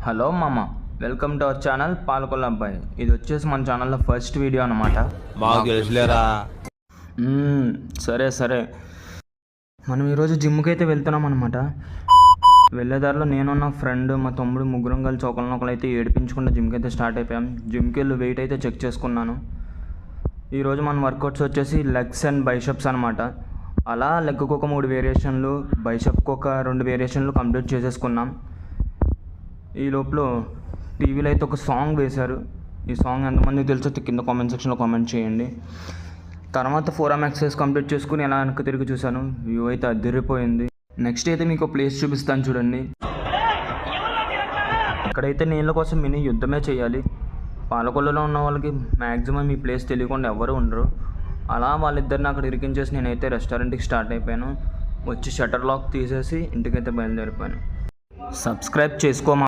Hello మామ, welcome to our channel పాలకొల్ల అబ్బాయి. ఇది వచ్చేసి మన ఛానల్లో ఫస్ట్ వీడియో అనమాట. మాకు తెలుసులేరా. సరే మనం ఈరోజు జిమ్కి అయితే వెళ్తున్నాం అనమాట. వెళ్ళేదారిలో నేను నా ఫ్రెండ్ మా తమ్ముడు ముగ్గురం కలిసి ఒకరినొకరు అయితే ఏడిపించుకుంటూ జిమ్కి అయితే స్టార్ట్ అయిపోయాం. జిమ్కి వెళ్ళి వెయిట్ అయితే చెక్ చేసుకున్నాను. ఈరోజు మన వర్కౌట్స్ వచ్చేసి లెగ్స్ అండ్ బైసెప్స్ అనమాట. అలా లెగ్కు ఒక 3 వేరియేషన్లు, బైసెప్కి ఒక 2 వేరియేషన్లు కంప్లీట్ చేసేసుకున్నాం. ఈ లోపల టీవీలో అయితే ఒక సాంగ్ వేశారు. ఈ సాంగ్ ఎంతమందికి తెలుసో కింద కామెంట్ సెక్షన్లో కామెంట్ చేయండి. తర్వాత 4 ఎక్సర్సైజ్ కంప్లీట్ చేసుకుని ఎలా వెనక్కి తిరిగి చూశాను. వ్యూ అయితే అదిరిపోయింది. నెక్స్ట్ అయితే మీకు ప్లేస్ చూపిస్తాను చూడండి. ఇక్కడైతే నీళ్ళ కోసం మినీ యుద్ధమే చేయాలి. పాలకొల్లులో ఉన్న వాళ్ళకి మ్యాక్సిమం ఈ ప్లేస్ తెలియకుండా ఎవరు ఉండరు. అలా వాళ్ళిద్దరిని అక్కడ ఇరికించేసి నేనైతే రెస్టారెంట్కి స్టార్ట్ అయిపోయాను. వచ్చి షట్టర్ లాక్ తీసేసి ఇంటికైతే బయలుదేరిపోయాను. సబ్స్క్రైబ్ చేసుకోమా.